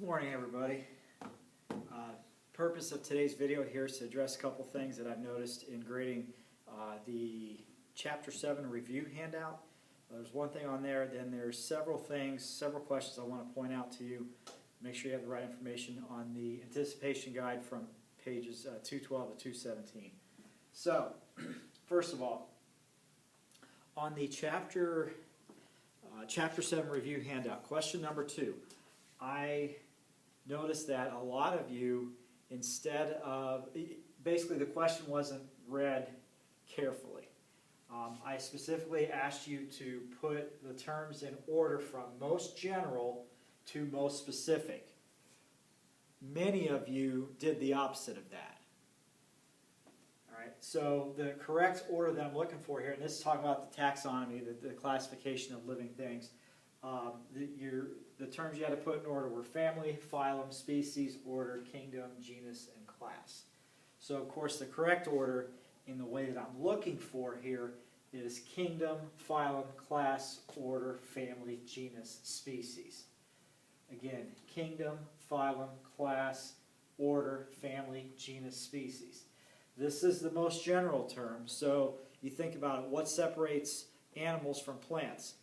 Morning, everybody. Purpose of today's video here is to address a couple things that I've noticed in grading the Chapter 7 review handout. There's one thing on there, then there's several questions I want to point out to you. Make sure you have the right information on the anticipation guide from pages 212 to 217. So, first of all, on the Chapter 7 review handout, question number 2. I noticed that a lot of you, instead of, basically the question wasn't read carefully. I specifically asked you to put the terms in order from most general to most specific. Many of you did the opposite of that. All right, so the correct order that I'm looking for here, and this is talking about the taxonomy, the classification of living things. The terms you had to put in order were family, phylum, species, order, kingdom, genus, and class. So, of course, the correct order in the way that I'm looking for here is kingdom, phylum, class, order, family, genus, species. Again, kingdom, phylum, class, order, family, genus, species. This is the most general term, so you think about it, what separates animals from plants?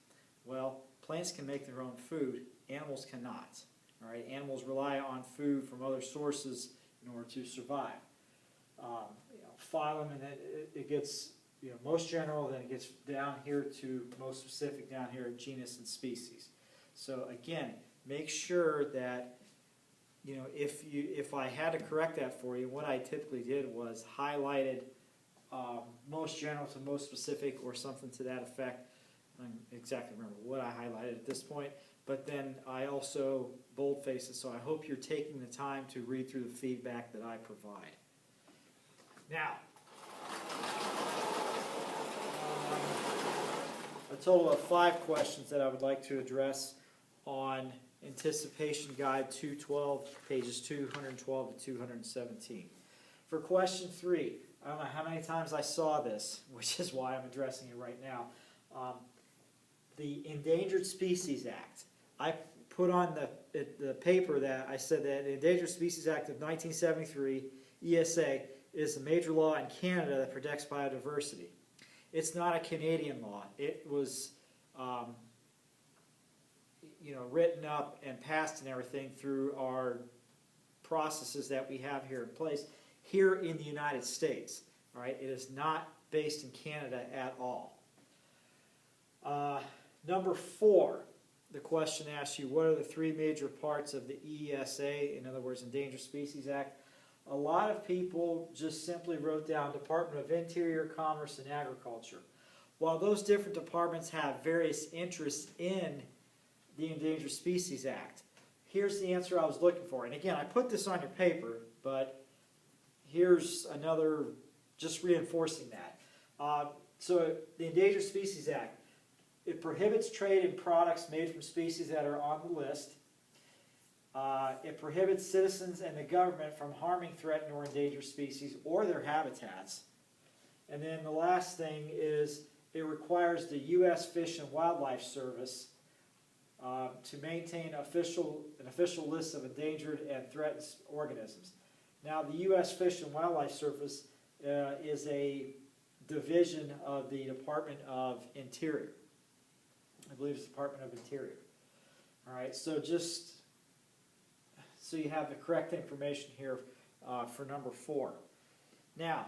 Well, plants can make their own food, animals cannot. All right? Animals rely on food from other sources in order to survive. Phylum, and it gets most general, then it gets down here to most specific down here, genus and species. So again, make sure that if I had to correct that for you, what I typically did was highlighted most general to most specific or something to that effect. I don't exactly remember what I highlighted at this point, but then I also boldfaced it, so I hope you're taking the time to read through the feedback that I provide. Now, a total of 5 questions that I would like to address on Anticipation Guide 212, pages 212 to 217. For question 3, I don't know how many times I saw this, which is why I'm addressing it right now. The Endangered Species Act. I put on the paper that I said that the Endangered Species Act of 1973, ESA, is a major law in Canada that protects biodiversity. It's not a Canadian law. It was written up and passed and everything through our processes that we have here in place here in the United States. All right? It is not based in Canada at all. Number 4, the question asks you, what are the 3 major parts of the ESA, in other words, Endangered Species Act? A lot of people just simply wrote down Department of Interior, Commerce, and Agriculture. While those different departments have various interests in the Endangered Species Act, here's the answer I was looking for. And again, I put this on your paper, but here's another, just reinforcing that. So the Endangered Species Act, it prohibits trade in products made from species that are on the list. It prohibits citizens and the government from harming threatened or endangered species or their habitats. And then the last thing is it requires the U.S. Fish and Wildlife Service to maintain an official list of endangered and threatened organisms. Now, the U.S. Fish and Wildlife Service is a division of the Department of Interior. I believe it's the Department of Interior. All right, so just so you have the correct information here for number 4. Now,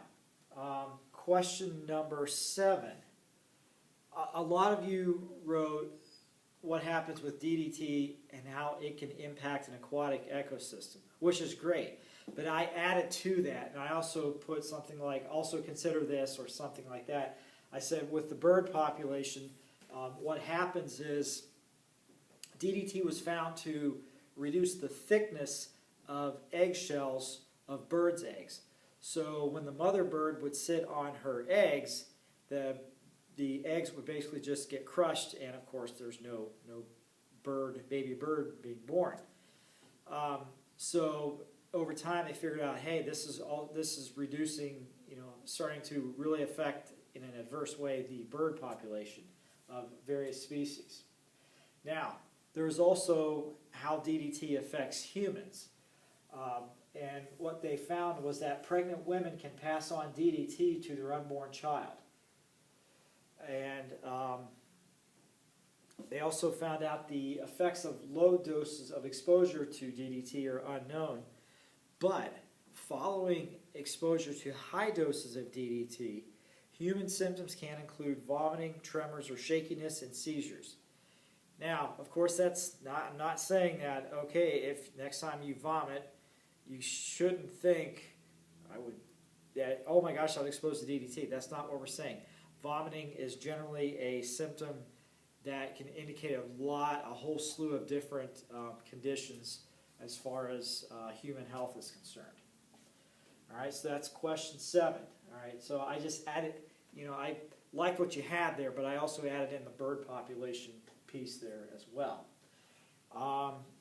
question number 7. A lot of you wrote what happens with DDT and how it can impact an aquatic ecosystem, which is great. But I added to that, and I also put something like, also consider this, or something like that. I said with the bird population, what happens is DDT was found to reduce the thickness of eggshells of birds' eggs. So when the mother bird would sit on her eggs, the eggs would basically just get crushed, and of course there's no baby bird being born. So over time they figured out, hey, this is reducing, starting to really affect in an adverse way the bird population of various species. Now, there's also how DDT affects humans. And what they found was that pregnant women can pass on DDT to their unborn child. And they also found out the effects of low doses of exposure to DDT are unknown, but following exposure to high doses of DDT, human symptoms can include vomiting, tremors, or shakiness, and seizures. Now, of course, I'm not saying that, okay, if next time you vomit, you shouldn't think, that, oh my gosh, I was exposed to DDT. That's not what we're saying. Vomiting is generally a symptom that can indicate a whole slew of different conditions as far as human health is concerned. All right, so that's question 7. All right, so I just added, I like what you had there, but I also added in the bird population piece there as well.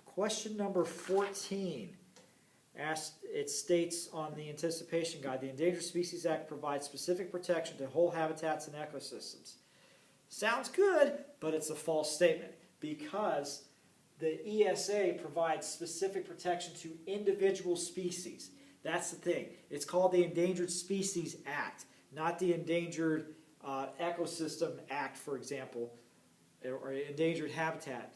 Question number 14. It states on the Anticipation Guide, the Endangered Species Act provides specific protection to whole habitats and ecosystems. Sounds good, but it's a false statement because the ESA provides specific protection to individual species. That's the thing. It's called the Endangered Species Act, not the Endangered Ecosystem Act, for example, or Endangered Habitat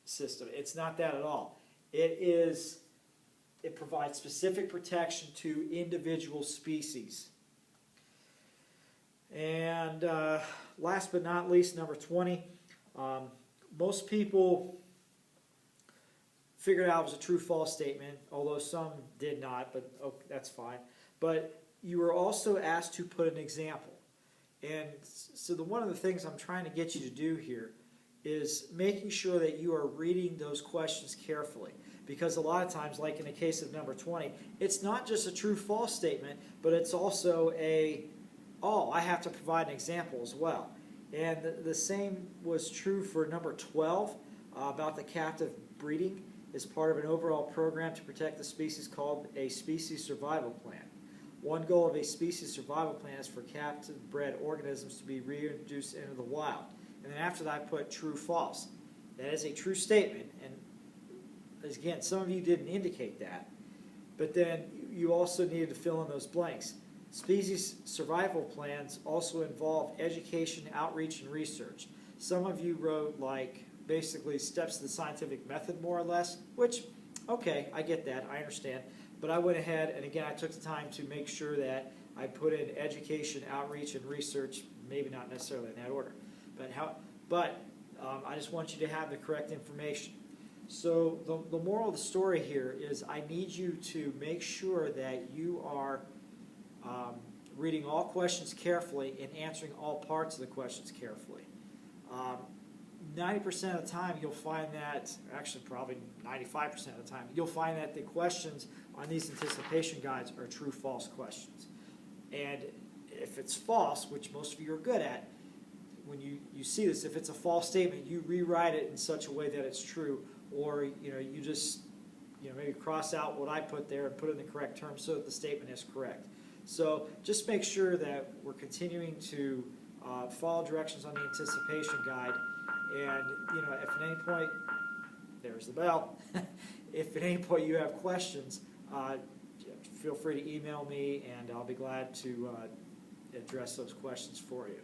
System. It's not that at all. It provides specific protection to individual species. And last but not least, number 20, most people figured out it was a true-false statement, although some did not, but that's fine. But you were also asked to put an example. And so one of the things I'm trying to get you to do here is making sure that you are reading those questions carefully. Because a lot of times, like in the case of number 20, it's not just a true-false statement, but it's also I have to provide an example as well. And the same was true for number 12, about the captive breeding as part of an overall program to protect the species called a species survival plan. One goal of a species survival plan is for captive bred organisms to be reintroduced into the wild. And then after that I put true-false. That is a true statement, and again, some of you didn't indicate that, but then you also needed to fill in those blanks. Species survival plans also involve education, outreach, and research. Some of you wrote like basically steps to the scientific method more or less, which, okay, I get that, I understand. But I went ahead and again I took the time to make sure that I put in education, outreach, and research, maybe not necessarily in that order. But I just want you to have the correct information. So the moral of the story here is I need you to make sure that you are reading all questions carefully and answering all parts of the questions carefully. 90% of the time you'll find that, actually probably 95% of the time, you'll find that the questions on these anticipation guides are true-false questions. And if it's false, which most of you are good at, when you see this, if it's a false statement, you rewrite it in such a way that it's true, or you just maybe cross out what I put there and put it in the correct terms so that the statement is correct. So just make sure that we're continuing to follow directions on the anticipation guide, and if at any point, there's the bell, if at any point you have questions, feel free to email me and I'll be glad to address those questions for you.